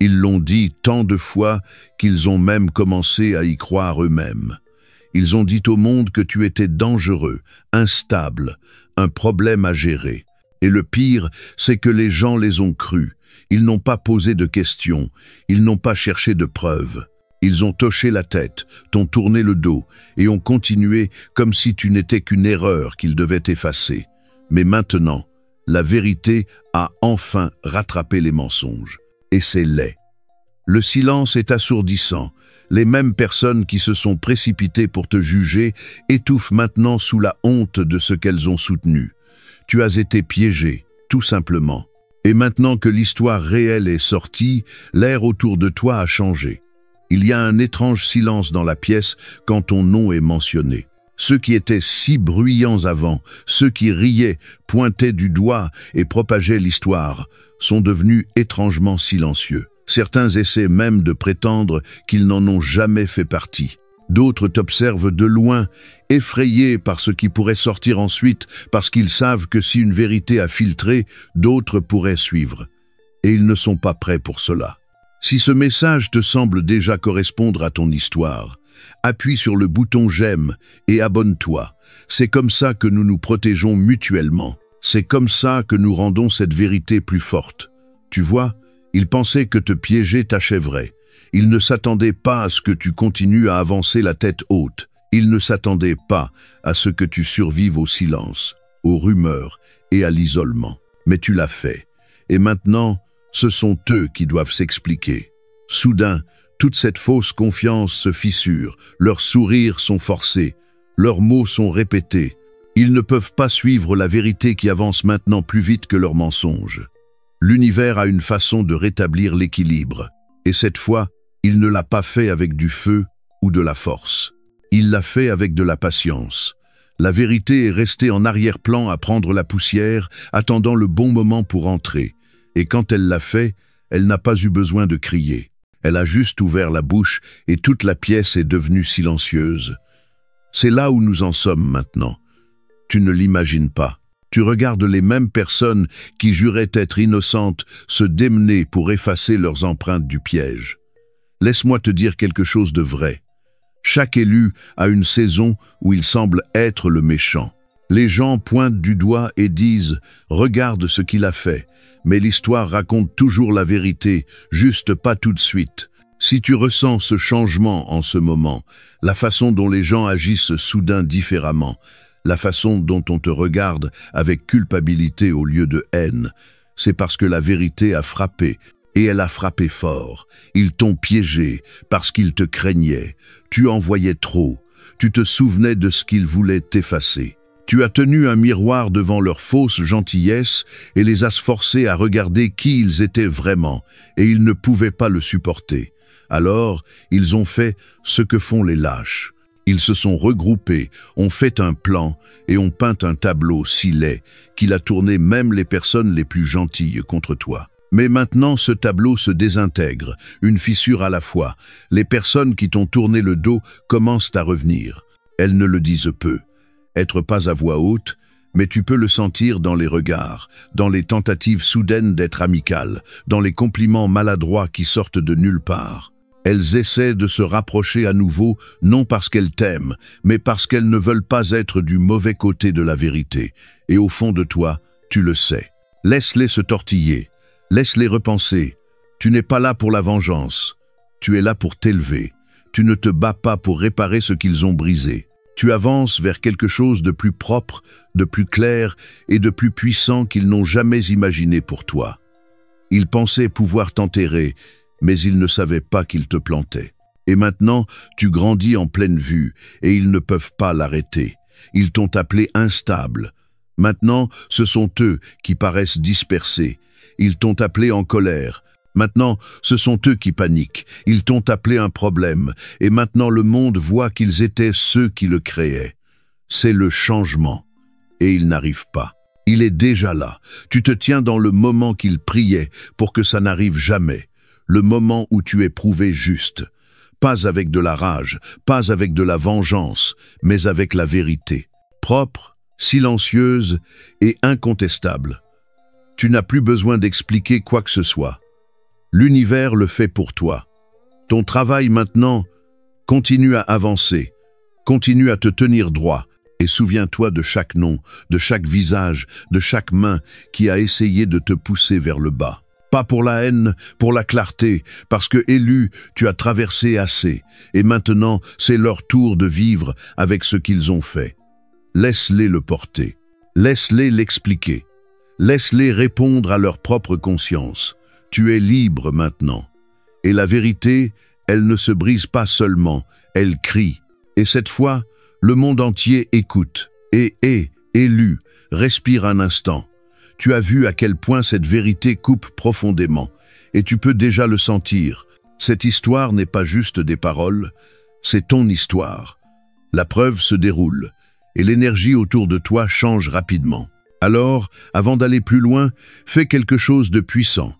Ils l'ont dit tant de fois qu'ils ont même commencé à y croire eux-mêmes. Ils ont dit au monde que tu étais dangereux, instable, un problème à gérer. Et le pire, c'est que les gens les ont crus. Ils n'ont pas posé de questions, ils n'ont pas cherché de preuves. Ils ont hoché la tête, t'ont tourné le dos et ont continué comme si tu n'étais qu'une erreur qu'ils devaient effacer. Mais maintenant, la vérité a enfin rattrapé les mensonges. Et c'est laid. Le silence est assourdissant. Les mêmes personnes qui se sont précipitées pour te juger étouffent maintenant sous la honte de ce qu'elles ont soutenu. Tu as été piégé, tout simplement. Et maintenant que l'histoire réelle est sortie, l'air autour de toi a changé. Il y a un étrange silence dans la pièce quand ton nom est mentionné. Ceux qui étaient si bruyants avant, ceux qui riaient, pointaient du doigt et propageaient l'histoire, sont devenus étrangement silencieux. Certains essaient même de prétendre qu'ils n'en ont jamais fait partie. D'autres t'observent de loin, effrayés par ce qui pourrait sortir ensuite, parce qu'ils savent que si une vérité a filtré, d'autres pourraient suivre. Et ils ne sont pas prêts pour cela. Si ce message te semble déjà correspondre à ton histoire, appuie sur le bouton j'aime et abonne-toi. C'est comme ça que nous nous protégeons mutuellement. C'est comme ça que nous rendons cette vérité plus forte. Tu vois, ils pensaient que te piéger t'achèverait. Ils ne s'attendaient pas à ce que tu continues à avancer la tête haute. Ils ne s'attendaient pas à ce que tu survives au silence, aux rumeurs et à l'isolement. Mais tu l'as fait. Et maintenant, ce sont eux qui doivent s'expliquer. Soudain, toute cette fausse confiance se fissure, leurs sourires sont forcés, leurs mots sont répétés. Ils ne peuvent pas suivre la vérité qui avance maintenant plus vite que leurs mensonges. L'univers a une façon de rétablir l'équilibre, et cette fois, il ne l'a pas fait avec du feu ou de la force. Il l'a fait avec de la patience. La vérité est restée en arrière-plan à prendre la poussière, attendant le bon moment pour entrer. Et quand elle l'a fait, elle n'a pas eu besoin de crier. Elle a juste ouvert la bouche et toute la pièce est devenue silencieuse. C'est là où nous en sommes maintenant. Tu ne l'imagines pas. Tu regardes les mêmes personnes qui juraient être innocentes se démener pour effacer leurs empreintes du piège. Laisse-moi te dire quelque chose de vrai. Chaque élu a une saison où il semble être le méchant. Les gens pointent du doigt et disent « Regarde ce qu'il a fait ». Mais l'histoire raconte toujours la vérité, juste pas tout de suite. Si tu ressens ce changement en ce moment, la façon dont les gens agissent soudain différemment, la façon dont on te regarde avec culpabilité au lieu de haine, c'est parce que la vérité a frappé, et elle a frappé fort. Ils t'ont piégé parce qu'ils te craignaient. Tu en voyais trop. Tu te souvenais de ce qu'ils voulaient t'effacer. Tu as tenu un miroir devant leur fausse gentillesse et les as forcés à regarder qui ils étaient vraiment, et ils ne pouvaient pas le supporter. Alors, ils ont fait ce que font les lâches. Ils se sont regroupés, ont fait un plan et ont peint un tableau si laid qu'il a tourné même les personnes les plus gentilles contre toi. Mais maintenant, ce tableau se désintègre, une fissure à la fois. Les personnes qui t'ont tourné le dos commencent à revenir. Elles ne le disent peu. Être pas à voix haute, mais tu peux le sentir dans les regards, dans les tentatives soudaines d'être amicales, dans les compliments maladroits qui sortent de nulle part. Elles essaient de se rapprocher à nouveau, non parce qu'elles t'aiment, mais parce qu'elles ne veulent pas être du mauvais côté de la vérité. Et au fond de toi, tu le sais. Laisse-les se tortiller, laisse-les repenser. Tu n'es pas là pour la vengeance, tu es là pour t'élever. Tu ne te bats pas pour réparer ce qu'ils ont brisé. Tu avances vers quelque chose de plus propre, de plus clair et de plus puissant qu'ils n'ont jamais imaginé pour toi. Ils pensaient pouvoir t'enterrer, mais ils ne savaient pas qu'ils te plantaient. Et maintenant, tu grandis en pleine vue, et ils ne peuvent pas l'arrêter. Ils t'ont appelé instable. Maintenant, ce sont eux qui paraissent dispersés. Ils t'ont appelé en colère. Maintenant, ce sont eux qui paniquent. Ils t'ont appelé un problème, et maintenant le monde voit qu'ils étaient ceux qui le créaient. C'est le changement, et il n'arrive pas. Il est déjà là. Tu te tiens dans le moment qu'il priait pour que ça n'arrive jamais. Le moment où tu es prouvé juste. Pas avec de la rage, pas avec de la vengeance, mais avec la vérité. Propre, silencieuse et incontestable. Tu n'as plus besoin d'expliquer quoi que ce soit. L'univers le fait pour toi. Ton travail maintenant, continue à avancer, continue à te tenir droit, et souviens-toi de chaque nom, de chaque visage, de chaque main qui a essayé de te pousser vers le bas. Pas pour la haine, pour la clarté, parce que élu, tu as traversé assez, et maintenant c'est leur tour de vivre avec ce qu'ils ont fait. Laisse-les le porter, laisse-les l'expliquer, laisse-les répondre à leur propre conscience. Tu es libre maintenant. Et la vérité, elle ne se brise pas seulement, elle crie. Et cette fois, le monde entier écoute, et élu, respire un instant. Tu as vu à quel point cette vérité coupe profondément, et tu peux déjà le sentir. Cette histoire n'est pas juste des paroles, c'est ton histoire. La preuve se déroule, et l'énergie autour de toi change rapidement. Alors, avant d'aller plus loin, fais quelque chose de puissant.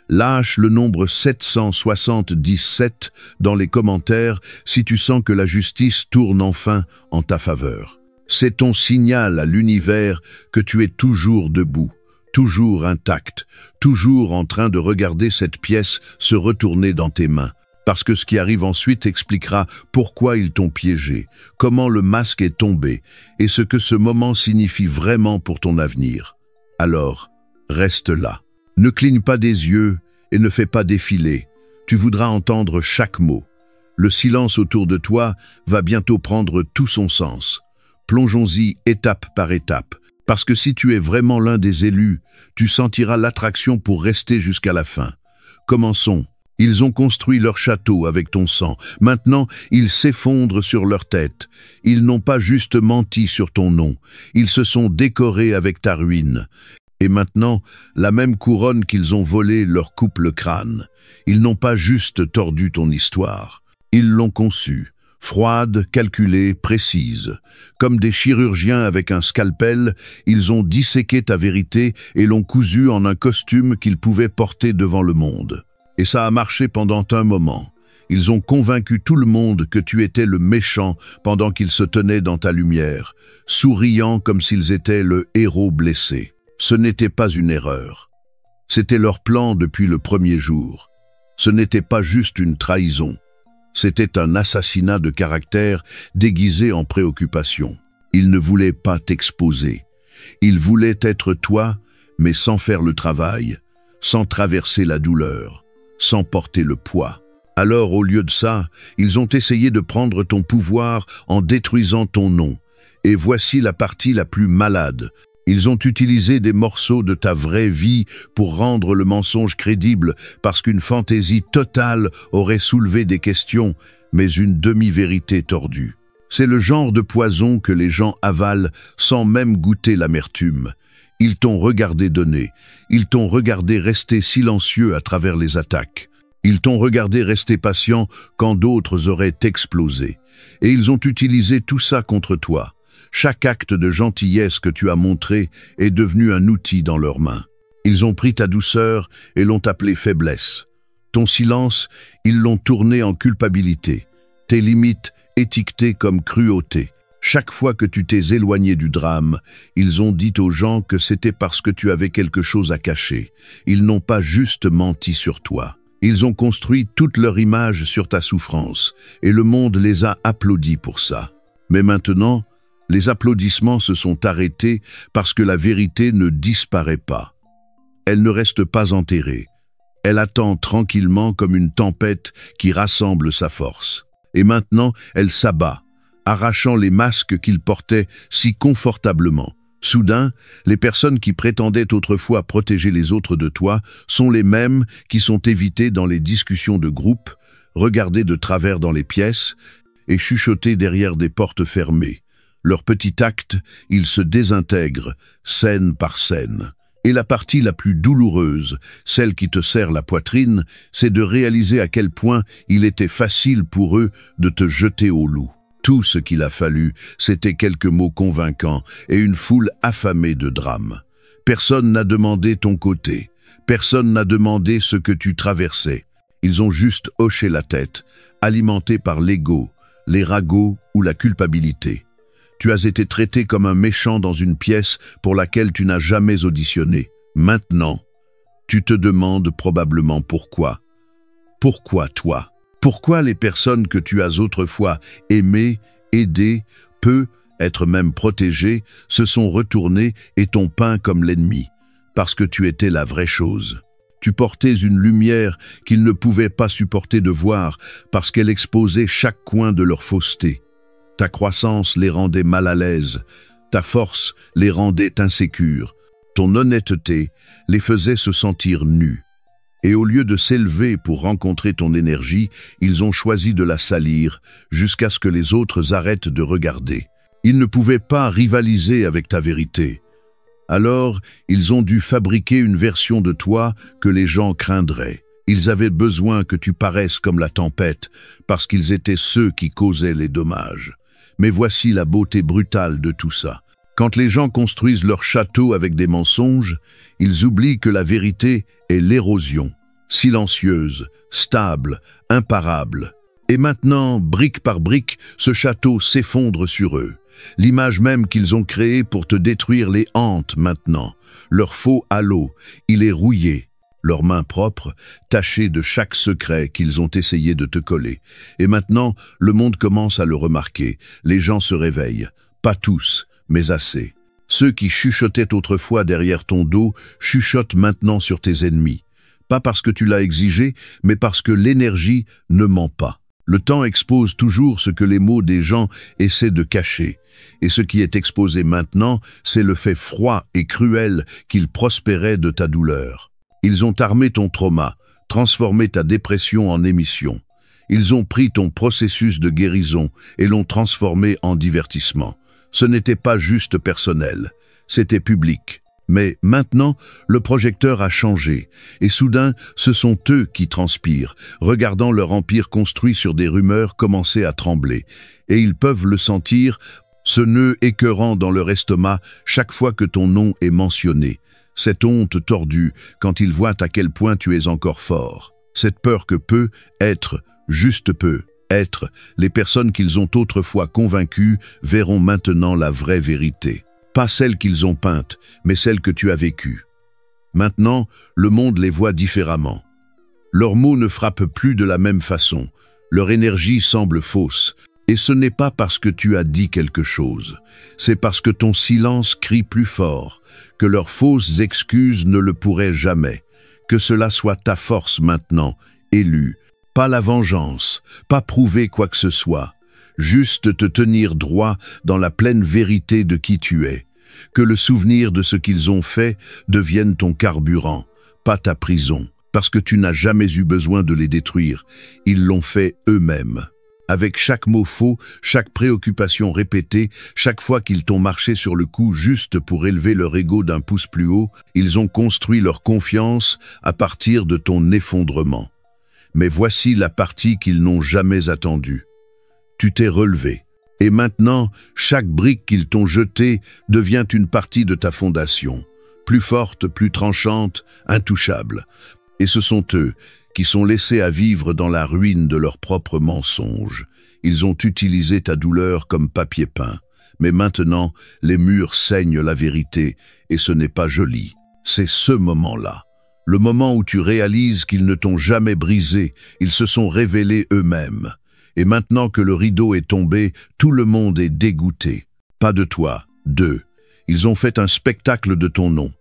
Lâche le nombre 777 dans les commentaires si tu sens que la justice tourne enfin en ta faveur. C'est ton signal à l'univers que tu es toujours debout, toujours intact, toujours en train de regarder cette pièce se retourner dans tes mains. Parce que ce qui arrive ensuite expliquera pourquoi ils t'ont piégé, comment le masque est tombé et ce que ce moment signifie vraiment pour ton avenir. Alors, reste là. Ne cligne pas des yeux et ne fais pas défiler. Tu voudras entendre chaque mot. Le silence autour de toi va bientôt prendre tout son sens. Plongeons-y étape par étape, parce que si tu es vraiment l'un des élus, tu sentiras l'attraction pour rester jusqu'à la fin. Commençons. Ils ont construit leur château avec ton sang. Maintenant, ils s'effondrent sur leur tête. Ils n'ont pas juste menti sur ton nom. Ils se sont décorés avec ta ruine. Et maintenant, la même couronne qu'ils ont volée leur coupe le crâne. Ils n'ont pas juste tordu ton histoire. Ils l'ont conçue, froide, calculée, précise. Comme des chirurgiens avec un scalpel, ils ont disséqué ta vérité et l'ont cousue en un costume qu'ils pouvaient porter devant le monde. Et ça a marché pendant un moment. Ils ont convaincu tout le monde que tu étais le méchant pendant qu'ils se tenaient dans ta lumière, souriant comme s'ils étaient le héros blessé. Ce n'était pas une erreur. C'était leur plan depuis le premier jour. Ce n'était pas juste une trahison. C'était un assassinat de caractère déguisé en préoccupation. Ils ne voulaient pas t'exposer. Ils voulaient être toi, mais sans faire le travail, sans traverser la douleur, sans porter le poids. Alors, au lieu de ça, ils ont essayé de prendre ton pouvoir en détruisant ton nom. Et voici la partie la plus malade. Ils ont utilisé des morceaux de ta vraie vie pour rendre le mensonge crédible parce qu'une fantaisie totale aurait soulevé des questions, mais une demi-vérité tordue. C'est le genre de poison que les gens avalent sans même goûter l'amertume. Ils t'ont regardé donner, ils t'ont regardé rester silencieux à travers les attaques. Ils t'ont regardé rester patient quand d'autres auraient explosé. Et ils ont utilisé tout ça contre toi. Chaque acte de gentillesse que tu as montré est devenu un outil dans leurs mains. Ils ont pris ta douceur et l'ont appelée faiblesse. Ton silence, ils l'ont tourné en culpabilité. Tes limites, étiquetées comme cruauté. Chaque fois que tu t'es éloigné du drame, ils ont dit aux gens que c'était parce que tu avais quelque chose à cacher. Ils n'ont pas juste menti sur toi. Ils ont construit toute leur image sur ta souffrance, et le monde les a applaudis pour ça. Mais maintenant, les applaudissements se sont arrêtés parce que la vérité ne disparaît pas. Elle ne reste pas enterrée. Elle attend tranquillement comme une tempête qui rassemble sa force. Et maintenant, elle s'abat, arrachant les masques qu'ils portaient si confortablement. Soudain, les personnes qui prétendaient autrefois protéger les autres de toi sont les mêmes qui sont évitées dans les discussions de groupe, regardées de travers dans les pièces et chuchotées derrière des portes fermées. Leur petit acte, ils se désintègrent, scène par scène. Et la partie la plus douloureuse, celle qui te serre la poitrine, c'est de réaliser à quel point il était facile pour eux de te jeter au loup. Tout ce qu'il a fallu, c'était quelques mots convaincants et une foule affamée de drame. Personne n'a demandé ton côté. Personne n'a demandé ce que tu traversais. Ils ont juste hoché la tête, alimentés par l'ego, les ragots ou la culpabilité. Tu as été traité comme un méchant dans une pièce pour laquelle tu n'as jamais auditionné. Maintenant, tu te demandes probablement pourquoi. Pourquoi toi? Pourquoi les personnes que tu as autrefois aimées, aidées, être même protégées, se sont retournées et t'ont peint comme l'ennemi? Parce que tu étais la vraie chose. Tu portais une lumière qu'ils ne pouvaient pas supporter de voir parce qu'elle exposait chaque coin de leur fausseté. Ta croissance les rendait mal à l'aise, ta force les rendait insécures, ton honnêteté les faisait se sentir nus. Et au lieu de s'élever pour rencontrer ton énergie, ils ont choisi de la salir jusqu'à ce que les autres arrêtent de regarder. Ils ne pouvaient pas rivaliser avec ta vérité. Alors, ils ont dû fabriquer une version de toi que les gens craindraient. Ils avaient besoin que tu paraisses comme la tempête, parce qu'ils étaient ceux qui causaient les dommages. Mais voici la beauté brutale de tout ça. Quand les gens construisent leur château avec des mensonges, ils oublient que la vérité est l'érosion, silencieuse, stable, imparable. Et maintenant, brique par brique, ce château s'effondre sur eux. L'image même qu'ils ont créée pour te détruire les hante maintenant. Leur faux halo, il est rouillé. Leurs mains propres, tachées de chaque secret qu'ils ont essayé de te coller. Et maintenant, le monde commence à le remarquer. Les gens se réveillent. Pas tous, mais assez. Ceux qui chuchotaient autrefois derrière ton dos chuchotent maintenant sur tes ennemis. Pas parce que tu l'as exigé, mais parce que l'énergie ne ment pas. Le temps expose toujours ce que les mots des gens essaient de cacher. Et ce qui est exposé maintenant, c'est le fait froid et cruel qu'ils prospéraient de ta douleur. Ils ont armé ton trauma, transformé ta dépression en émission. Ils ont pris ton processus de guérison et l'ont transformé en divertissement. Ce n'était pas juste personnel, c'était public. Mais maintenant, le projecteur a changé, et soudain, ce sont eux qui transpirent, regardant leur empire construit sur des rumeurs commencer à trembler. Et ils peuvent le sentir, ce nœud écœurant dans leur estomac chaque fois que ton nom est mentionné. Cette honte tordue quand ils voient à quel point tu es encore fort. Cette peur que peut être, juste peut être, les personnes qu'ils ont autrefois convaincues verront maintenant la vraie vérité. Pas celle qu'ils ont peinte, mais celle que tu as vécue. Maintenant, le monde les voit différemment. Leurs mots ne frappent plus de la même façon. Leur énergie semble fausse. Et ce n'est pas parce que tu as dit quelque chose. C'est parce que ton silence crie plus fort, que leurs fausses excuses ne le pourraient jamais. Que cela soit ta force maintenant, élue. Pas la vengeance, pas prouver quoi que ce soit. Juste te tenir droit dans la pleine vérité de qui tu es. Que le souvenir de ce qu'ils ont fait devienne ton carburant, pas ta prison, parce que tu n'as jamais eu besoin de les détruire. Ils l'ont fait eux-mêmes. Avec chaque mot faux, chaque préoccupation répétée, chaque fois qu'ils t'ont marché sur le cou juste pour élever leur ego d'un pouce plus haut, ils ont construit leur confiance à partir de ton effondrement. Mais voici la partie qu'ils n'ont jamais attendue. Tu t'es relevé. Et maintenant, chaque brique qu'ils t'ont jetée devient une partie de ta fondation, plus forte, plus tranchante, intouchable. Et ce sont eux qui sont laissés à vivre dans la ruine de leurs propres mensonges. Ils ont utilisé ta douleur comme papier peint. Mais maintenant, les murs saignent la vérité, et ce n'est pas joli. C'est ce moment-là. Le moment où tu réalises qu'ils ne t'ont jamais brisé, ils se sont révélés eux-mêmes. Et maintenant que le rideau est tombé, tout le monde est dégoûté. Pas de toi, d'eux. Ils ont fait un spectacle de ton nom.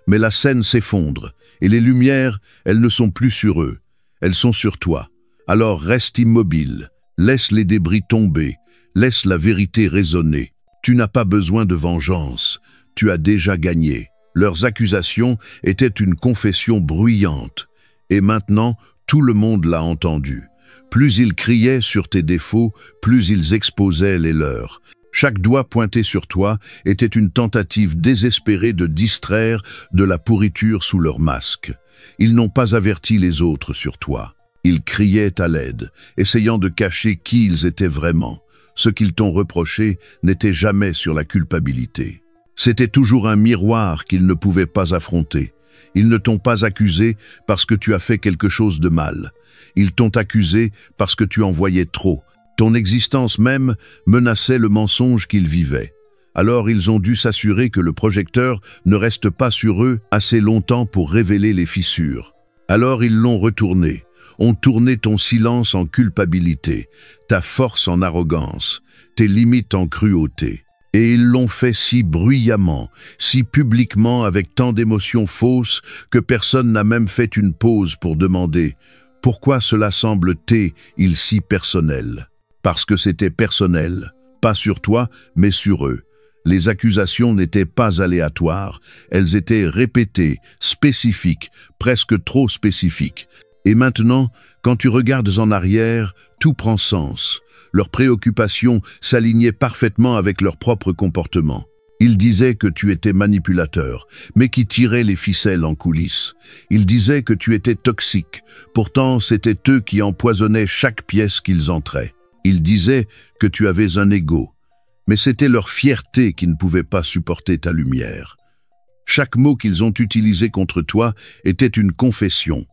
Mais la scène s'effondre, et les lumières, elles ne sont plus sur eux. Elles sont sur toi. Alors reste immobile, laisse les débris tomber, laisse la vérité résonner. Tu n'as pas besoin de vengeance, tu as déjà gagné. Leurs accusations étaient une confession bruyante. Et maintenant, tout le monde l'a entendu. Plus ils criaient sur tes défauts, plus ils exposaient les leurs. Chaque doigt pointé sur toi était une tentative désespérée de distraire de la pourriture sous leur masque. Ils n'ont pas averti les autres sur toi. Ils criaient à l'aide, essayant de cacher qui ils étaient vraiment. Ce qu'ils t'ont reproché n'était jamais sur la culpabilité. C'était toujours un miroir qu'ils ne pouvaient pas affronter. Ils ne t'ont pas accusé parce que tu as fait quelque chose de mal. Ils t'ont accusé parce que tu en voyais trop. Ton existence même menaçait le mensonge qu'ils vivaient. Alors ils ont dû s'assurer que le projecteur ne reste pas sur eux assez longtemps pour révéler les fissures. Alors ils l'ont retourné, ont tourné ton silence en culpabilité, ta force en arrogance, tes limites en cruauté. Et ils l'ont fait si bruyamment, si publiquement, avec tant d'émotions fausses, que personne n'a même fait une pause pour demander « Pourquoi cela semble-t-il si personnel ?» Parce que c'était personnel, pas sur toi, mais sur eux. Les accusations n'étaient pas aléatoires, elles étaient répétées, spécifiques, presque trop spécifiques. Et maintenant, quand tu regardes en arrière, tout prend sens. Leurs préoccupations s'alignaient parfaitement avec leur propre comportement. Ils disaient que tu étais manipulateur, mais qui tirait les ficelles en coulisses. Ils disaient que tu étais toxique, pourtant c'était eux qui empoisonnaient chaque pièce qu'ils entraient. Ils disaient que tu avais un ego, mais c'était leur fierté qui ne pouvait pas supporter ta lumière. Chaque mot qu'ils ont utilisé contre toi était une confession.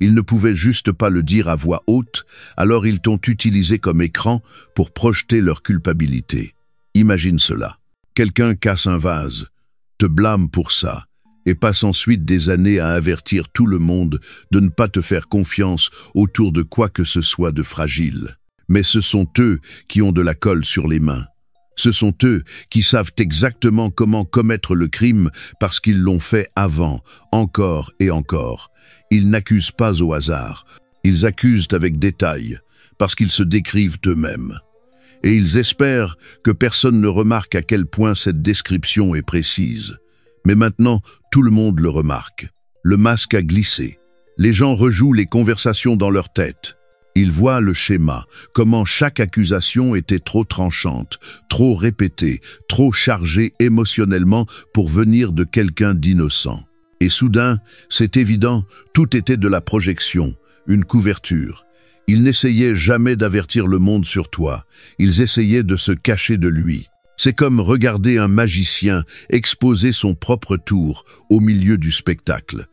Ils ne pouvaient juste pas le dire à voix haute, alors ils t'ont utilisé comme écran pour projeter leur culpabilité. Imagine cela. Quelqu'un casse un vase, te blâme pour ça, et passe ensuite des années à avertir tout le monde de ne pas te faire confiance autour de quoi que ce soit de fragile. Mais ce sont eux qui ont de la colle sur les mains. Ce sont eux qui savent exactement comment commettre le crime parce qu'ils l'ont fait avant, encore et encore. Ils n'accusent pas au hasard, ils accusent avec détail, parce qu'ils se décrivent eux-mêmes. Et ils espèrent que personne ne remarque à quel point cette description est précise. Mais maintenant, tout le monde le remarque. Le masque a glissé. Les gens rejouent les conversations dans leur tête. Ils voient le schéma, comment chaque accusation était trop tranchante, trop répétée, trop chargée émotionnellement pour venir de quelqu'un d'innocent. Et soudain, c'est évident, tout était de la projection, une couverture. Ils n'essayaient jamais d'avertir le monde sur toi, ils essayaient de se cacher de lui. C'est comme regarder un magicien exposer son propre tour au milieu du spectacle.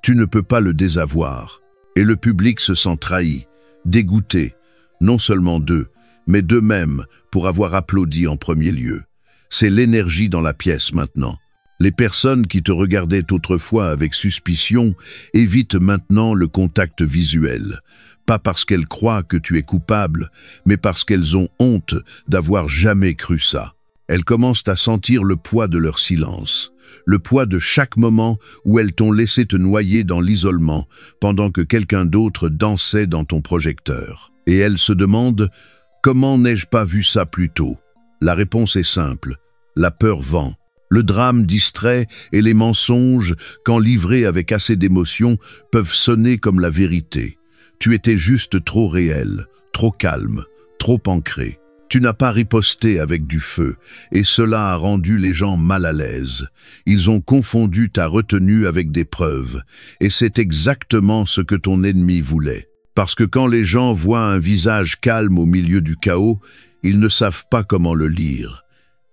Tu ne peux pas le désavoir. Et le public se sent trahi, dégoûté, non seulement d'eux, mais d'eux-mêmes pour avoir applaudi en premier lieu. C'est l'énergie dans la pièce maintenant. Les personnes qui te regardaient autrefois avec suspicion évitent maintenant le contact visuel, pas parce qu'elles croient que tu es coupable, mais parce qu'elles ont honte d'avoir jamais cru ça. Elles commencent à sentir le poids de leur silence, le poids de chaque moment où elles t'ont laissé te noyer dans l'isolement pendant que quelqu'un d'autre dansait dans ton projecteur. Et elles se demandent « Comment n'ai-je pas vu ça plus tôt ?» La réponse est simple, la peur vend. Le drame distrait et les mensonges, quand livrés avec assez d'émotion, peuvent sonner comme la vérité. Tu étais juste trop réel, trop calme, trop ancré. Tu n'as pas riposté avec du feu, et cela a rendu les gens mal à l'aise. Ils ont confondu ta retenue avec des preuves, et c'est exactement ce que ton ennemi voulait. Parce que quand les gens voient un visage calme au milieu du chaos, ils ne savent pas comment le lire.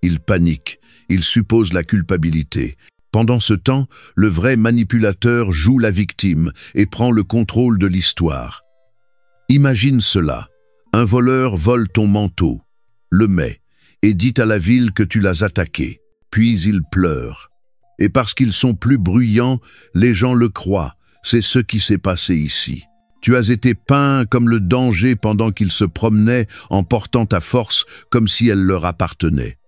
Ils paniquent, ils supposent la culpabilité. Pendant ce temps, le vrai manipulateur joue la victime et prend le contrôle de l'histoire. Imagine cela. Un voleur vole ton manteau, le met, et dit à la ville que tu l'as attaqué. Puis il pleure. Et parce qu'ils sont plus bruyants, les gens le croient. C'est ce qui s'est passé ici. Tu as été peint comme le danger pendant qu'ils se promenaient en portant ta force comme si elle leur appartenait.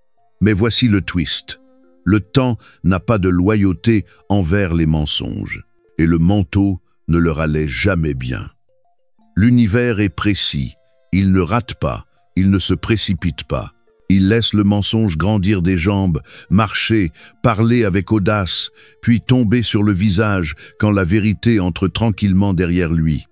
Mais voici le twist. Le temps n'a pas de loyauté envers les mensonges, et le manteau ne leur allait jamais bien. L'univers est précis, il ne rate pas, il ne se précipite pas. Il laisse le mensonge grandir des jambes, marcher, parler avec audace, puis tomber sur le visage quand la vérité entre tranquillement derrière lui.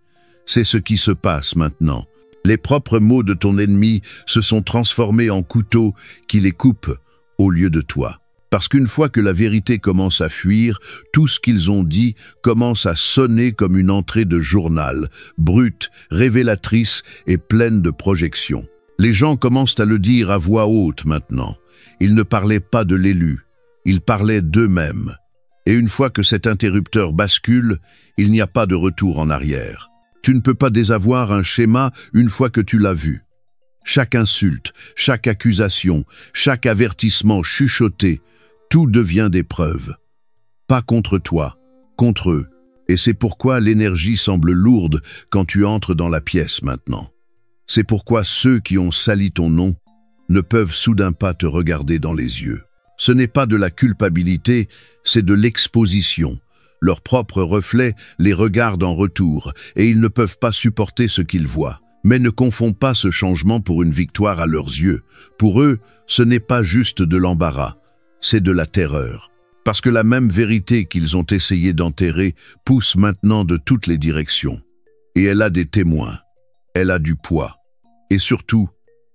C'est ce qui se passe maintenant. Les propres mots de ton ennemi se sont transformés en couteaux qui les coupent au lieu de toi. Parce qu'une fois que la vérité commence à fuir, tout ce qu'ils ont dit commence à sonner comme une entrée de journal, brute, révélatrice et pleine de projections. Les gens commencent à le dire à voix haute maintenant. Ils ne parlaient pas de l'élu, ils parlaient d'eux-mêmes. Et une fois que cet interrupteur bascule, il n'y a pas de retour en arrière. Tu ne peux pas désavoir un schéma une fois que tu l'as vu. Chaque insulte, chaque accusation, chaque avertissement chuchoté, tout devient des preuves. Pas contre toi, contre eux. Et c'est pourquoi l'énergie semble lourde quand tu entres dans la pièce maintenant. C'est pourquoi ceux qui ont sali ton nom ne peuvent soudain pas te regarder dans les yeux. Ce n'est pas de la culpabilité, c'est de l'exposition. Leur propre reflet les regarde en retour, et ils ne peuvent pas supporter ce qu'ils voient. Mais ne confonds pas ce changement pour une victoire à leurs yeux. Pour eux, ce n'est pas juste de l'embarras, c'est de la terreur. Parce que la même vérité qu'ils ont essayé d'enterrer pousse maintenant de toutes les directions. Et elle a des témoins, elle a du poids, et surtout,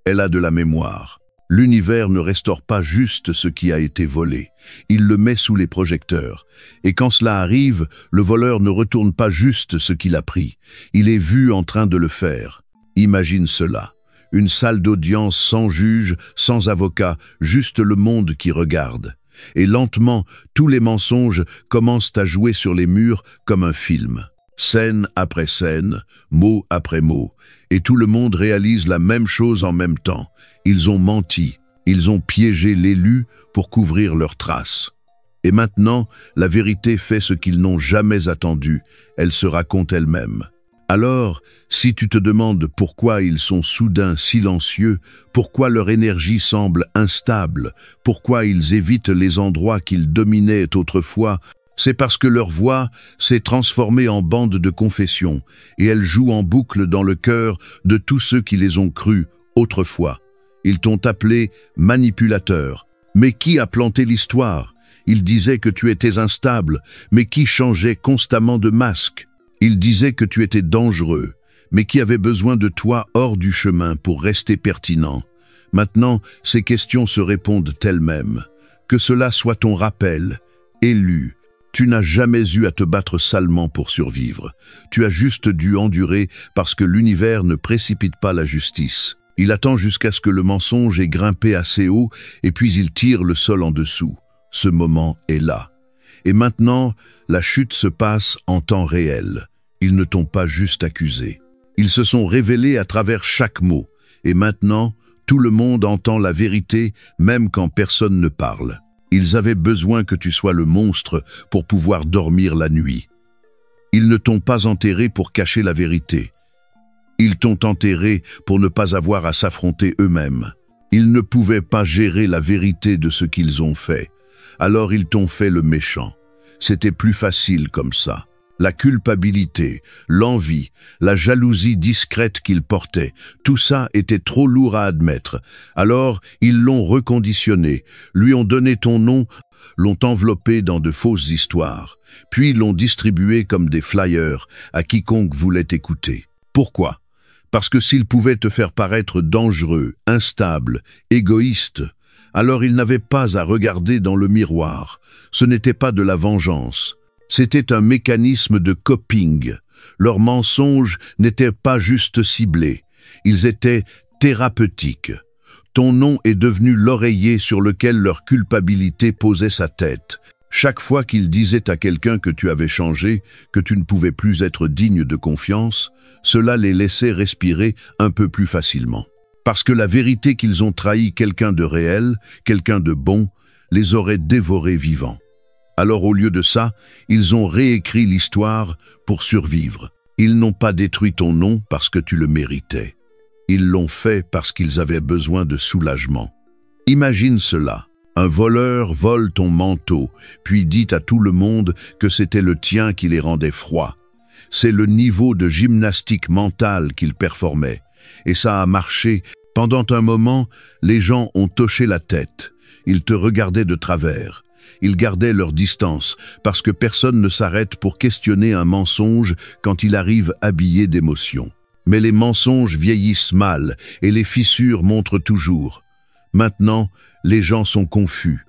elle a de la mémoire. L'univers ne restaure pas juste ce qui a été volé, il le met sous les projecteurs. Et quand cela arrive, le voleur ne retourne pas juste ce qu'il a pris, il est vu en train de le faire. Imagine cela, une salle d'audience sans juge, sans avocat, juste le monde qui regarde. Et lentement, tous les mensonges commencent à jouer sur les murs comme un film. Scène après scène, mot après mot. Et tout le monde réalise la même chose en même temps. Ils ont menti, ils ont piégé l'élu pour couvrir leurs traces. Et maintenant, la vérité fait ce qu'ils n'ont jamais attendu. Elle se raconte elle-même. Alors, si tu te demandes pourquoi ils sont soudain silencieux, pourquoi leur énergie semble instable, pourquoi ils évitent les endroits qu'ils dominaient autrefois, c'est parce que leur voix s'est transformée en bande de confession et elle joue en boucle dans le cœur de tous ceux qui les ont crus autrefois. Ils t'ont appelé manipulateur. Mais qui a planté l'histoire? Ils disaient que tu étais instable, mais qui changeait constamment de masque? Ils disaient que tu étais dangereux, mais qui avait besoin de toi hors du chemin pour rester pertinent. Maintenant, ces questions se répondent elles-mêmes. Que cela soit ton rappel, élu, tu n'as jamais eu à te battre salement pour survivre. Tu as juste dû endurer parce que l'univers ne précipite pas la justice. Il attend jusqu'à ce que le mensonge ait grimpé assez haut et puis il tire le sol en dessous. Ce moment est là. Et maintenant, la chute se passe en temps réel. Ils ne t'ont pas juste accusé. Ils se sont révélés à travers chaque mot. Et maintenant, tout le monde entend la vérité, même quand personne ne parle. Ils avaient besoin que tu sois le monstre pour pouvoir dormir la nuit. Ils ne t'ont pas enterré pour cacher la vérité. Ils t'ont enterré pour ne pas avoir à s'affronter eux-mêmes. Ils ne pouvaient pas gérer la vérité de ce qu'ils ont fait. Alors ils t'ont fait le méchant. C'était plus facile comme ça. La culpabilité, l'envie, la jalousie discrète qu'ils portaient, tout ça était trop lourd à admettre. Alors, ils l'ont reconditionné, lui ont donné ton nom, l'ont enveloppé dans de fausses histoires, puis l'ont distribué comme des flyers à quiconque voulait écouter. Pourquoi? Parce que s'ils pouvaient te faire paraître dangereux, instable, égoïste, alors ils n'avaient pas à regarder dans le miroir. Ce n'était pas de la vengeance. C'était un mécanisme de coping. Leurs mensonges n'étaient pas juste ciblés. Ils étaient thérapeutiques. Ton nom est devenu l'oreiller sur lequel leur culpabilité posait sa tête. Chaque fois qu'ils disaient à quelqu'un que tu avais changé, que tu ne pouvais plus être digne de confiance, cela les laissait respirer un peu plus facilement. Parce que la vérité qu'ils ont trahi quelqu'un de réel, quelqu'un de bon, les aurait dévorés vivants. Alors au lieu de ça, ils ont réécrit l'histoire pour survivre. Ils n'ont pas détruit ton nom parce que tu le méritais. Ils l'ont fait parce qu'ils avaient besoin de soulagement. Imagine cela. Un voleur vole ton manteau, puis dit à tout le monde que c'était le tien qui les rendait froids. C'est le niveau de gymnastique mentale qu'il performait. Et ça a marché. Pendant un moment, les gens ont hoché la tête. Ils te regardaient de travers. Ils gardaient leur distance, parce que personne ne s'arrête pour questionner un mensonge quand il arrive habillé d'émotion. Mais les mensonges vieillissent mal, et les fissures montrent toujours. Maintenant, les gens sont confus.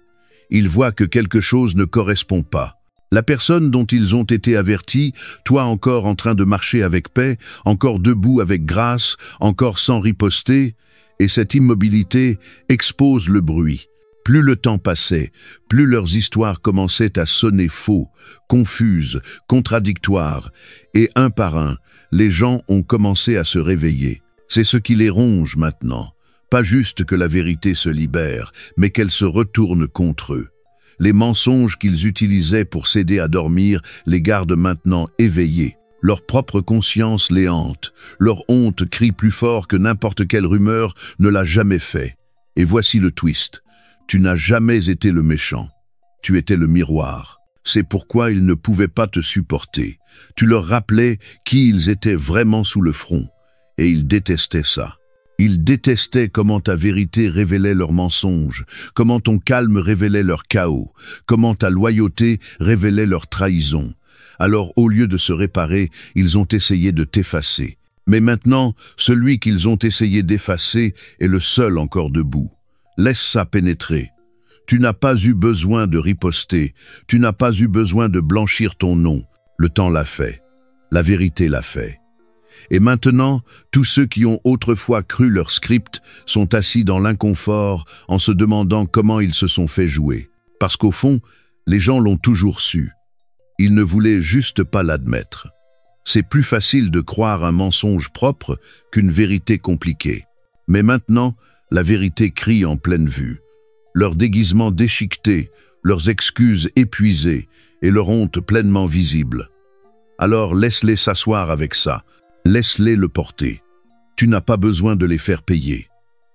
Ils voient que quelque chose ne correspond pas. La personne dont ils ont été avertis, toi encore en train de marcher avec paix, encore debout avec grâce, encore sans riposter, et cette immobilité expose le bruit. Plus le temps passait, plus leurs histoires commençaient à sonner faux, confuses, contradictoires, et un par un, les gens ont commencé à se réveiller. C'est ce qui les ronge maintenant. Pas juste que la vérité se libère, mais qu'elle se retourne contre eux. Les mensonges qu'ils utilisaient pour s'aider à dormir les gardent maintenant éveillés. Leur propre conscience les hante. Leur honte crie plus fort que n'importe quelle rumeur ne l'a jamais fait. Et voici le twist. Tu n'as jamais été le méchant. Tu étais le miroir. C'est pourquoi ils ne pouvaient pas te supporter. Tu leur rappelais qui ils étaient vraiment sous le front. Et ils détestaient ça. Ils détestaient comment ta vérité révélait leurs mensonges, comment ton calme révélait leur chaos, comment ta loyauté révélait leur trahison. Alors, au lieu de se réparer, ils ont essayé de t'effacer. Mais maintenant, celui qu'ils ont essayé d'effacer est le seul encore debout. Laisse ça pénétrer. Tu n'as pas eu besoin de riposter, tu n'as pas eu besoin de blanchir ton nom. Le temps l'a fait. La vérité l'a fait. Et maintenant, tous ceux qui ont autrefois cru leur script sont assis dans l'inconfort en se demandant comment ils se sont fait jouer. Parce qu'au fond, les gens l'ont toujours su. Ils ne voulaient juste pas l'admettre. C'est plus facile de croire un mensonge propre qu'une vérité compliquée. Mais maintenant, la vérité crie en pleine vue. Leurs déguisements déchiquetés, leurs excuses épuisées et leur honte pleinement visible. Alors laisse-les s'asseoir avec ça. Laisse-les le porter. Tu n'as pas besoin de les faire payer.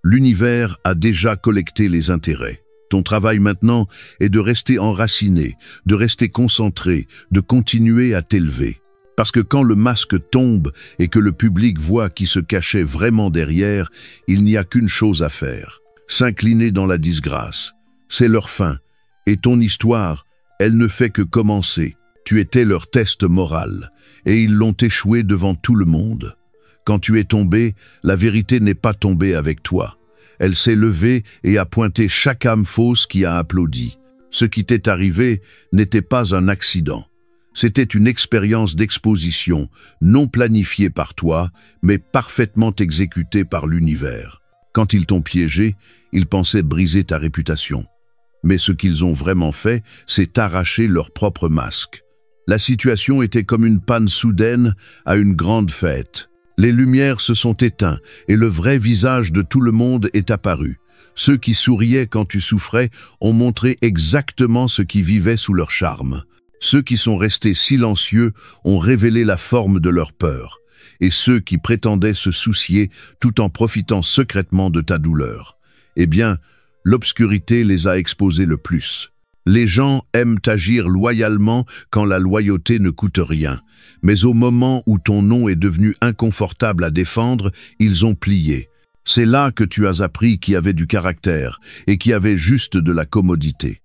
L'univers a déjà collecté les intérêts. Ton travail maintenant est de rester enraciné, de rester concentré, de continuer à t'élever. Parce que quand le masque tombe et que le public voit qui se cachait vraiment derrière, il n'y a qu'une chose à faire. S'incliner dans la disgrâce. C'est leur fin. Et ton histoire, elle ne fait que commencer. Tu étais leur test moral. Et ils l'ont échoué devant tout le monde. Quand tu es tombé, la vérité n'est pas tombée avec toi. Elle s'est levée et a pointé chaque âme fausse qui a applaudi. Ce qui t'est arrivé n'était pas un accident. C'était une expérience d'exposition, non planifiée par toi, mais parfaitement exécutée par l'univers. Quand ils t'ont piégé, ils pensaient briser ta réputation. Mais ce qu'ils ont vraiment fait, c'est arracher leur propre masque. La situation était comme une panne soudaine à une grande fête. Les lumières se sont éteintes et le vrai visage de tout le monde est apparu. Ceux qui souriaient quand tu souffrais ont montré exactement ce qui vivait sous leur charme. Ceux qui sont restés silencieux ont révélé la forme de leur peur. Et ceux qui prétendaient se soucier tout en profitant secrètement de ta douleur. Eh bien, l'obscurité les a exposés le plus. Les gens aiment agir loyalement quand la loyauté ne coûte rien. Mais au moment où ton nom est devenu inconfortable à défendre, ils ont plié. C'est là que tu as appris qui avait du caractère et qui avait juste de la commodité.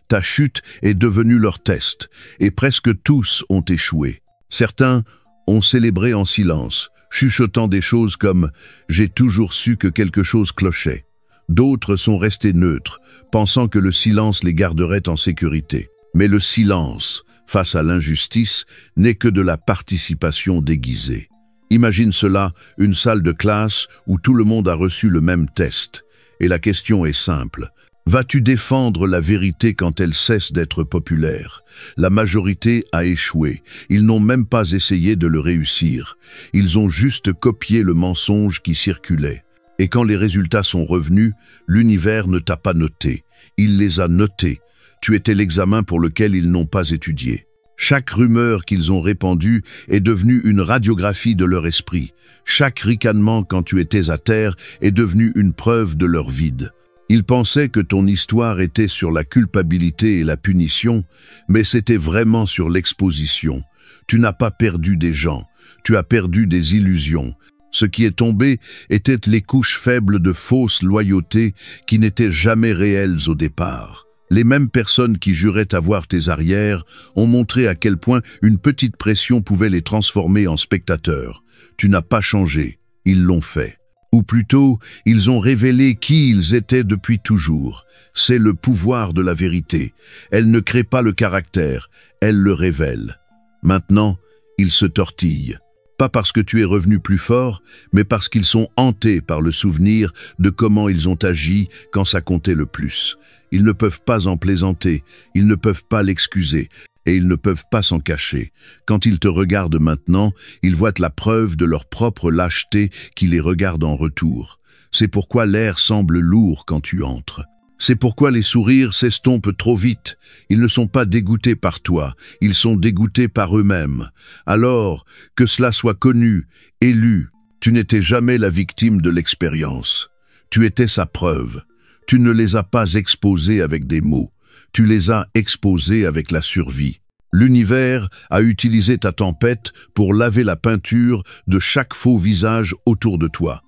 Ta chute est devenue leur test, et presque tous ont échoué. Certains ont célébré en silence, chuchotant des choses comme « j'ai toujours su que quelque chose clochait ». D'autres sont restés neutres, pensant que le silence les garderait en sécurité. Mais le silence, face à l'injustice, n'est que de la participation déguisée. Imagine cela, une salle de classe où tout le monde a reçu le même test. Et la question est simple. Vas-tu défendre la vérité quand elle cesse d'être populaire? La majorité a échoué. Ils n'ont même pas essayé de le réussir. Ils ont juste copié le mensonge qui circulait. Et quand les résultats sont revenus, l'univers ne t'a pas noté. Il les a notés. Tu étais l'examen pour lequel ils n'ont pas étudié. Chaque rumeur qu'ils ont répandue est devenue une radiographie de leur esprit. Chaque ricanement quand tu étais à terre est devenu une preuve de leur vide. Ils pensaient que ton histoire était sur la culpabilité et la punition, mais c'était vraiment sur l'exposition. Tu n'as pas perdu des gens, tu as perdu des illusions. Ce qui est tombé étaient les couches faibles de fausse loyauté qui n'étaient jamais réelles au départ. Les mêmes personnes qui juraient avoir tes arrières ont montré à quel point une petite pression pouvait les transformer en spectateurs. Tu n'as pas changé, ils l'ont fait. Ou plutôt, ils ont révélé qui ils étaient depuis toujours. C'est le pouvoir de la vérité. Elle ne crée pas le caractère, elle le révèle. Maintenant, ils se tortillent. Pas parce que tu es revenu plus fort, mais parce qu'ils sont hantés par le souvenir de comment ils ont agi quand ça comptait le plus. Ils ne peuvent pas en plaisanter, ils ne peuvent pas l'excuser, et ils ne peuvent pas s'en cacher. Quand ils te regardent maintenant, ils voient la preuve de leur propre lâcheté qui les regarde en retour. C'est pourquoi l'air semble lourd quand tu entres. C'est pourquoi les sourires s'estompent trop vite. Ils ne sont pas dégoûtés par toi, ils sont dégoûtés par eux-mêmes. Alors, que cela soit connu, élu, tu n'étais jamais la victime de l'expérience. Tu étais sa preuve. Tu ne les as pas exposés avec des mots. Tu les as exposés avec la survie. L'univers a utilisé ta tempête pour laver la peinture de chaque faux visage autour de toi.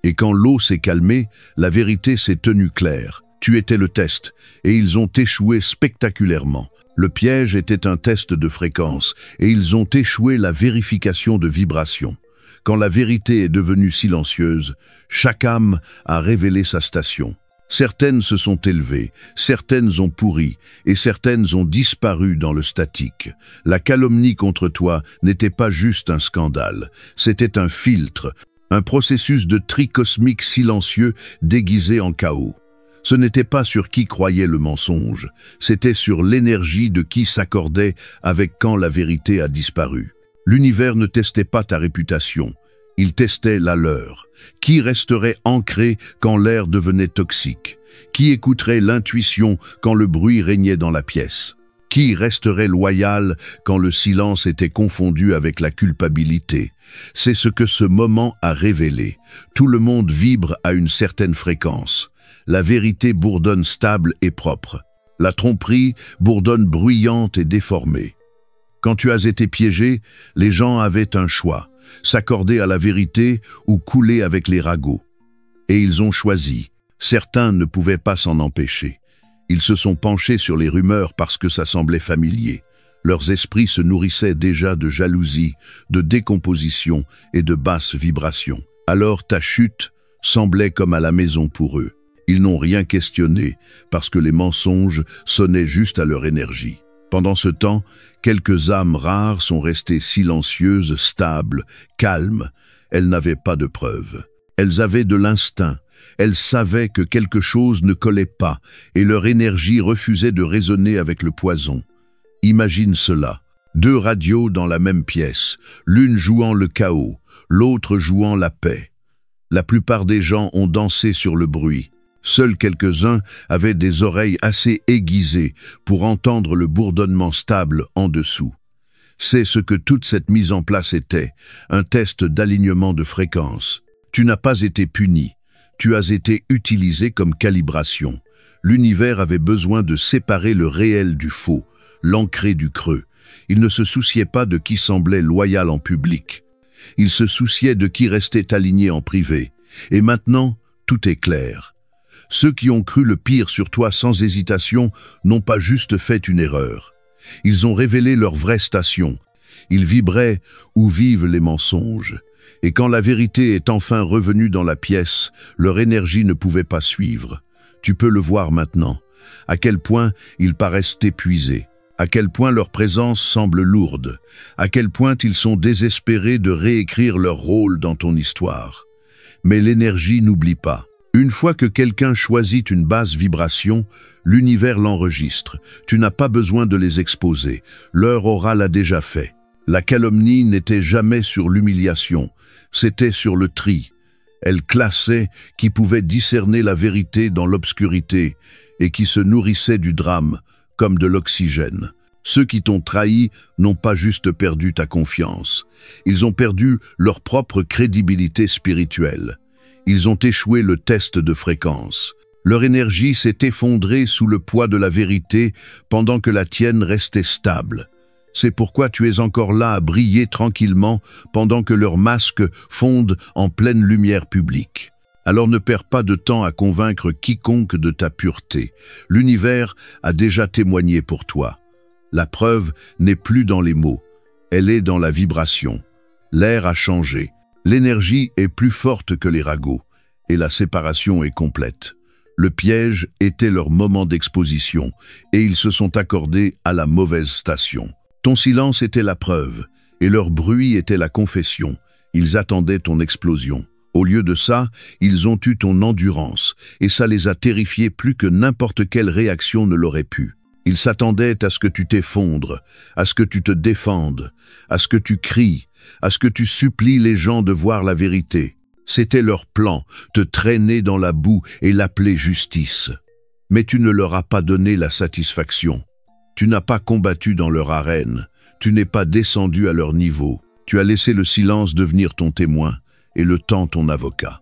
Et quand l'eau s'est calmée, la vérité s'est tenue claire. Tu étais le test, et ils ont échoué spectaculairement. Le piège était un test de fréquence, et ils ont échoué la vérification de vibration. Quand la vérité est devenue silencieuse, chaque âme a révélé sa station. Certaines se sont élevées, certaines ont pourri, et certaines ont disparu dans le statique. La calomnie contre toi n'était pas juste un scandale, c'était un filtre, un processus de tri cosmique silencieux déguisé en chaos. Ce n'était pas sur qui croyait le mensonge, c'était sur l'énergie de qui s'accordait avec quand la vérité a disparu. L'univers ne testait pas ta réputation, il testait la leur. Qui resterait ancré quand l'air devenait toxique? Qui écouterait l'intuition quand le bruit régnait dans la pièce? Qui resterait loyal quand le silence était confondu avec la culpabilité? C'est ce que ce moment a révélé. Tout le monde vibre à une certaine fréquence. La vérité bourdonne stable et propre. La tromperie bourdonne bruyante et déformée. Quand tu as été piégé, les gens avaient un choix, s'accorder à la vérité ou couler avec les ragots. Et ils ont choisi. Certains ne pouvaient pas s'en empêcher. Ils se sont penchés sur les rumeurs parce que ça semblait familier. Leurs esprits se nourrissaient déjà de jalousie, de décomposition et de basses vibrations. Alors ta chute semblait comme à la maison pour eux. Ils n'ont rien questionné parce que les mensonges sonnaient juste à leur énergie. Pendant ce temps, quelques âmes rares sont restées silencieuses, stables, calmes. Elles n'avaient pas de preuves. Elles avaient de l'instinct. Elles savaient que quelque chose ne collait pas et leur énergie refusait de résonner avec le poison. Imagine cela. 2 radios dans la même pièce, l'une jouant le chaos, l'autre jouant la paix. La plupart des gens ont dansé sur le bruit. Seuls quelques-uns avaient des oreilles assez aiguisées pour entendre le bourdonnement stable en dessous. C'est ce que toute cette mise en place était, un test d'alignement de fréquence. Tu n'as pas été puni, tu as été utilisé comme calibration. L'univers avait besoin de séparer le réel du faux, l'ancré du creux. Il ne se souciait pas de qui semblait loyal en public. Il se souciait de qui restait aligné en privé. Et maintenant, tout est clair. Ceux qui ont cru le pire sur toi sans hésitation n'ont pas juste fait une erreur. Ils ont révélé leur vraie station. Ils vibraient où vivent les mensonges. Et quand la vérité est enfin revenue dans la pièce, leur énergie ne pouvait pas suivre. Tu peux le voir maintenant. À quel point ils paraissent épuisés. À quel point leur présence semble lourde. À quel point ils sont désespérés de réécrire leur rôle dans ton histoire. Mais l'énergie n'oublie pas. Une fois que quelqu'un choisit une basse vibration, l'univers l'enregistre. Tu n'as pas besoin de les exposer. Leur aura l'a déjà fait. La calomnie n'était jamais sur l'humiliation, c'était sur le tri. Elle classait qui pouvait discerner la vérité dans l'obscurité et qui se nourrissait du drame comme de l'oxygène. Ceux qui t'ont trahi n'ont pas juste perdu ta confiance. Ils ont perdu leur propre crédibilité spirituelle. Ils ont échoué le test de fréquence. Leur énergie s'est effondrée sous le poids de la vérité pendant que la tienne restait stable. C'est pourquoi tu es encore là à briller tranquillement pendant que leurs masques fondent en pleine lumière publique. Alors ne perds pas de temps à convaincre quiconque de ta pureté. L'univers a déjà témoigné pour toi. La preuve n'est plus dans les mots, elle est dans la vibration. L'air a changé. L'énergie est plus forte que les ragots, et la séparation est complète. Le piège était leur moment d'exposition, et ils se sont accordés à la mauvaise station. Ton silence était la preuve, et leur bruit était la confession. Ils attendaient ton explosion. Au lieu de ça, ils ont eu ton endurance, et ça les a terrifiés plus que n'importe quelle réaction ne l'aurait pu. Ils s'attendaient à ce que tu t'effondres, à ce que tu te défendes, à ce que tu cries, à ce que tu supplies les gens de voir la vérité. C'était leur plan, te traîner dans la boue et l'appeler justice. Mais tu ne leur as pas donné la satisfaction. Tu n'as pas combattu dans leur arène. Tu n'es pas descendu à leur niveau. Tu as laissé le silence devenir ton témoin et le temps ton avocat.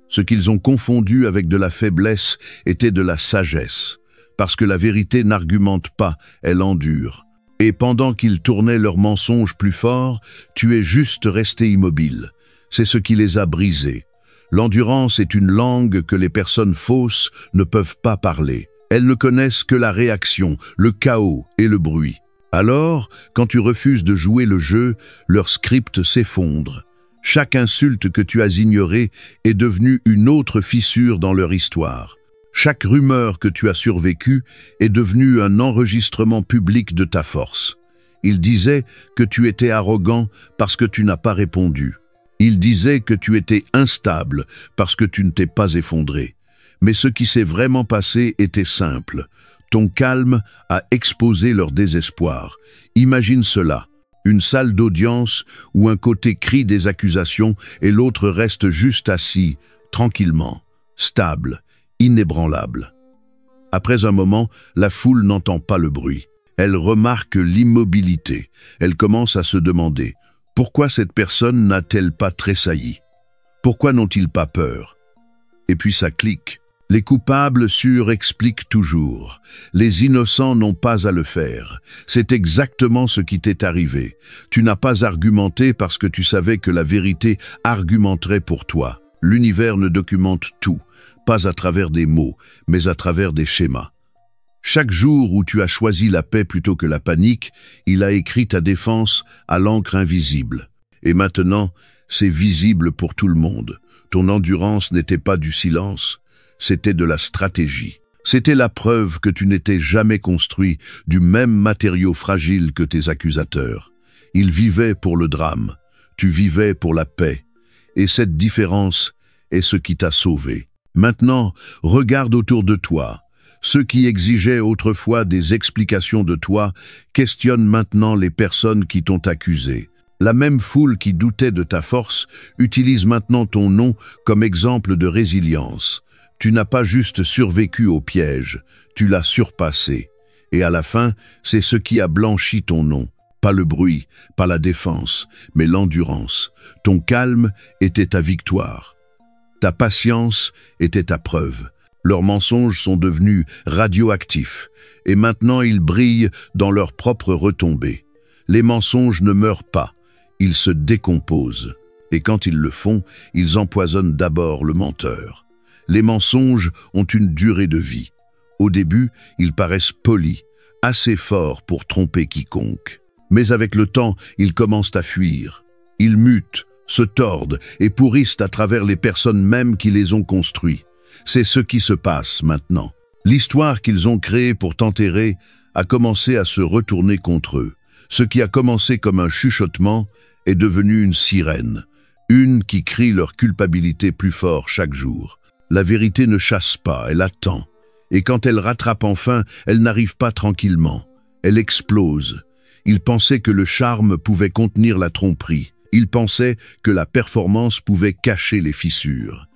Ce qu'ils ont confondu avec de la faiblesse était de la sagesse, parce que la vérité n'argumente pas, elle endure. Et pendant qu'ils tournaient leurs mensonges plus forts, tu es juste resté immobile. C'est ce qui les a brisés. L'endurance est une langue que les personnes fausses ne peuvent pas parler. Elles ne connaissent que la réaction, le chaos et le bruit. Alors, quand tu refuses de jouer le jeu, leur script s'effondre. Chaque insulte que tu as ignorée est devenue une autre fissure dans leur histoire. Chaque rumeur que tu as survécue est devenue un enregistrement public de ta force. Ils disaient que tu étais arrogant parce que tu n'as pas répondu. Ils disaient que tu étais instable parce que tu ne t'es pas effondré. Mais ce qui s'est vraiment passé était simple. Ton calme a exposé leur désespoir. Imagine cela. Une salle d'audience où un côté crie des accusations et l'autre reste juste assis, tranquillement, stable, inébranlable. Après un moment, la foule n'entend pas le bruit. Elle remarque l'immobilité. Elle commence à se demander « Pourquoi cette personne n'a-t-elle pas tressailli? Pourquoi n'ont-ils pas peur ?» Et puis ça clique. Les coupables surexpliquent toujours. Les innocents n'ont pas à le faire. C'est exactement ce qui t'est arrivé. Tu n'as pas argumenté parce que tu savais que la vérité argumenterait pour toi. L'univers ne documente tout, pas à travers des mots, mais à travers des schémas. Chaque jour où tu as choisi la paix plutôt que la panique, il a écrit ta défense à l'encre invisible. Et maintenant, c'est visible pour tout le monde. Ton endurance n'était pas du silence. C'était de la stratégie. C'était la preuve que tu n'étais jamais construit du même matériau fragile que tes accusateurs. Ils vivaient pour le drame, tu vivais pour la paix. Et cette différence est ce qui t'a sauvé. Maintenant, regarde autour de toi. Ceux qui exigeaient autrefois des explications de toi questionnent maintenant les personnes qui t'ont accusé. La même foule qui doutait de ta force utilise maintenant ton nom comme exemple de résilience. Tu n'as pas juste survécu au piège, tu l'as surpassé. Et à la fin, c'est ce qui a blanchi ton nom. Pas le bruit, pas la défense, mais l'endurance. Ton calme était ta victoire. Ta patience était ta preuve. Leurs mensonges sont devenus radioactifs, et maintenant ils brillent dans leur propre retombée. Les mensonges ne meurent pas, ils se décomposent. Et quand ils le font, ils empoisonnent d'abord le menteur. Les mensonges ont une durée de vie. Au début, ils paraissent polis, assez forts pour tromper quiconque. Mais avec le temps, ils commencent à fuir. Ils mutent, se tordent et pourrissent à travers les personnes mêmes qui les ont construits. C'est ce qui se passe maintenant. L'histoire qu'ils ont créée pour t'enterrer a commencé à se retourner contre eux. Ce qui a commencé comme un chuchotement est devenu une sirène, une qui crie leur culpabilité plus fort chaque jour. La vérité ne chasse pas, elle attend. Et quand elle rattrape enfin, elle n'arrive pas tranquillement. Elle explose. Ils pensaient que le charme pouvait contenir la tromperie. Ils pensaient que la performance pouvait cacher les fissures.